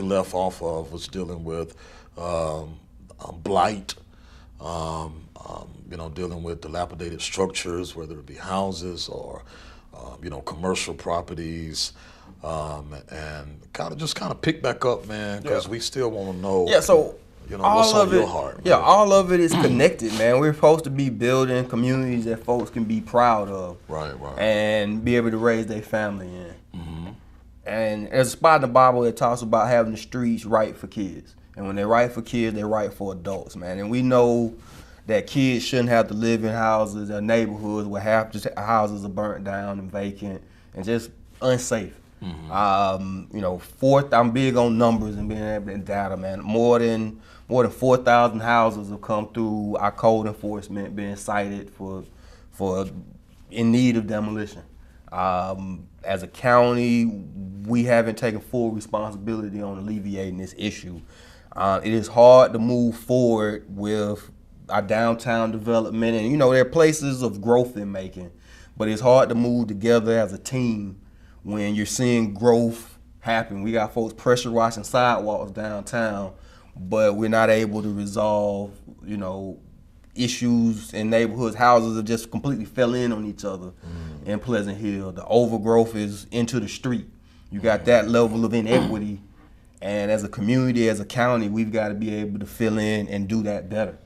left off of was dealing with blight, dealing with dilapidated structures, whether it be houses or, commercial properties, and kind of pick back up, man, because we still want to know, Yeah, so what's on your heart. yeah, Man. all of it is connected, man. We're supposed to be building communities that folks can be proud of, Right. and be able to raise their family in. And there's a spot in the Bible that talks about having the streets right for kids. And when they're right for kids, they're right for adults, man. And we know that kids shouldn't have to live in houses or neighborhoods where half the houses are burnt down and vacant and just unsafe. I'm big on numbers and being able to data, man. More than 4,000 houses have come through our code enforcement being cited for in need of demolition. As a county, we haven't taken full responsibility on alleviating this issue. It is hard to move forward with our downtown development, and there are places of growth in making, but it's hard to move together as a team when you're seeing growth happen. We got folks pressure washing sidewalks downtown, but we're not able to resolve, issues in neighborhoods. Houses have just completely fell in on each other in Pleasant Hill. The overgrowth is into the street. You got that level of inequity, and as a community, as a county, we've got to be able to fill in and do that better.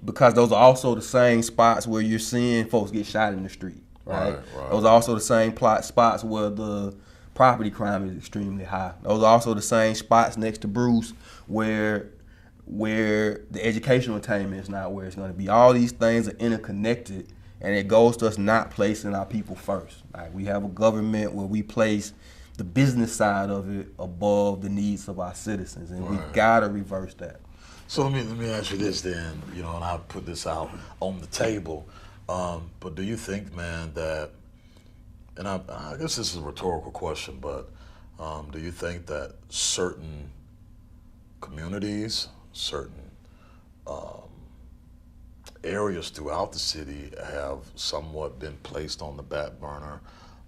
Because those are also the same spots where you're seeing folks get shot in the street, right? Those are also the same spots where the property crime is extremely high. Those are also the same spots next to Bruce where the educational attainment is not where it's going to be. All these things are interconnected, and it goes to us not placing our people first. Like, we have a government where we place the business side of it above the needs of our citizens, and we've got to reverse that. So let me ask you this then, and I'll put this out on the table. But do you think, man, that, and I guess this is a rhetorical question, but do you think that certain communities, certain areas throughout the city have somewhat been placed on the back burner,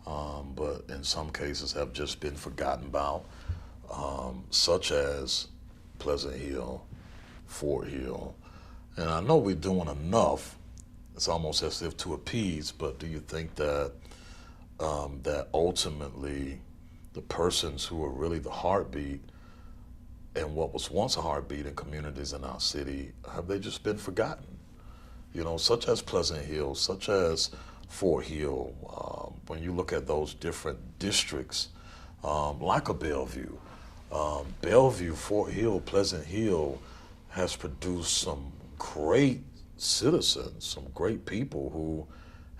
but in some cases have just been forgotten about, such as Pleasant Hill, Fort Hill? And I know we're doing enough, it's almost as if to appease, but do you think that that ultimately the persons who are really the heartbeat and what was once a heartbeat in communities in our city, have they just been forgotten? Such as Pleasant Hill, such as Fort Hill, when you look at those different districts, like a Bellevue, Fort Hill, Pleasant Hill has produced some great citizens, some great people who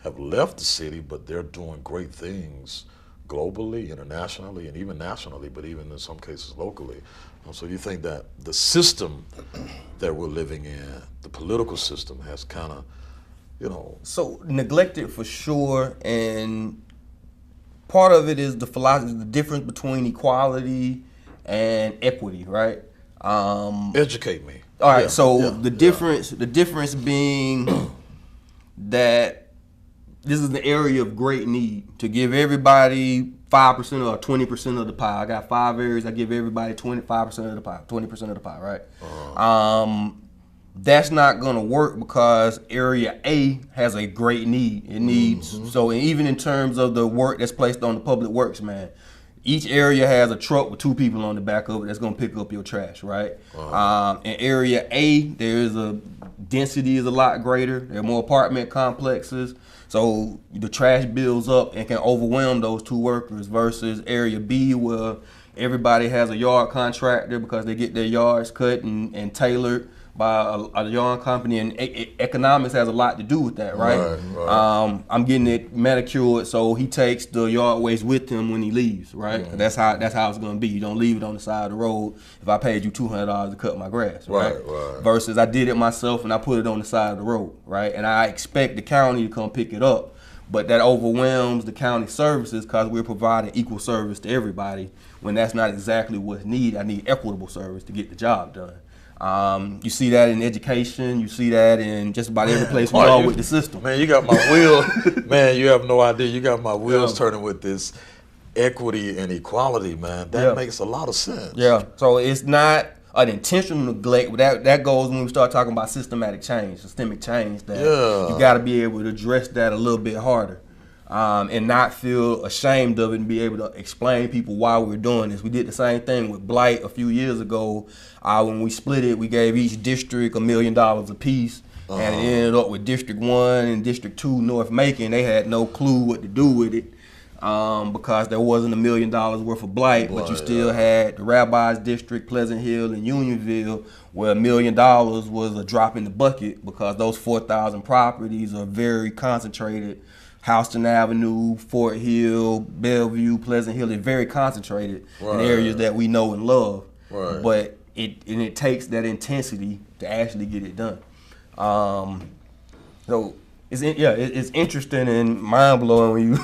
have left the city, but they're doing great things globally, internationally, and even nationally, but even in some cases locally. So you think that the system that we're living in, the political system, has kind of, So neglected for sure, and part of it is the philosophy, the difference between equality and equity, right? Educate me. All right, the difference being that this is the area of great need to give everybody 5% or 20% of the pie. I got 5 areas. I give everybody 25% of the pie, 20% of the pie, right? That's not gonna work because area A has a great need. It needs so, and even in terms of the work that's placed on the public works, man. Each area has a truck with 2 people on the back of it that's gonna pick up your trash, right? In area A, the density is a lot greater. There are more apartment complexes, so the trash builds up and can overwhelm those 2 workers. Versus area B, where everybody has a yard contractor because they get their yards cut and tailored by a yard company, and economics has a lot to do with that, right? I'm getting it manicured, so he takes the yard waste with him when he leaves, right? That's how it's gonna be. You don't leave it on the side of the road if I paid you $200 to cut my grass, right? Versus I did it myself and I put it on the side of the road, right? And I expect the county to come pick it up, but that overwhelms the county services because we're providing equal service to everybody when that's not exactly what's needed. I need equitable service to get the job done. You see that in education. You see that in just about every place we go with the system. Man, you got my wheels. Man, you have no idea. You got my wheels turning with this. equity and equality, man, that Yeah. makes a lot of sense. Yeah. So it's not an intentional neglect. But that goes when we start talking about systemic change. That Yeah. you got to be able to address that a little bit harder. And not feel ashamed of it and be able to explain to people why we're doing this. We did the same thing with blight a few years ago. When we split it, we gave each district $1 million apiece. And it ended up with District 1 and District 2, North Macon. They had no clue what to do with it because there wasn't $1 million worth of blight, but you still had the Rabbi's District, Pleasant Hill, and Unionville, where $1 million was a drop in the bucket because those 4,000 properties are very concentrated. Houston Avenue, Fort Hill, Bellevue, Pleasant Hill is very concentrated in areas that we know and love. Right. But it takes that intensity to actually get it done. So it's interesting and mind blowing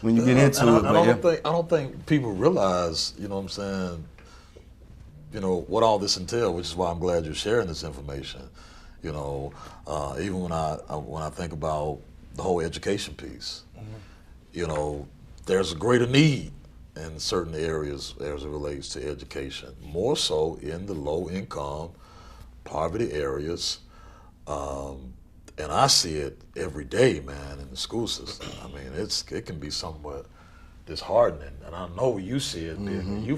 when you get into it. I don't think people realize, you know what I'm saying, you know, what all this entails, which is why I'm glad you're sharing this information. You know, even when I think about the whole education piece, you know, there's a greater need in certain areas as it relates to education, more so in the low income, poverty areas. And I see it every day, man, in the school system. I mean, it can be somewhat disheartening, and I know you see it. You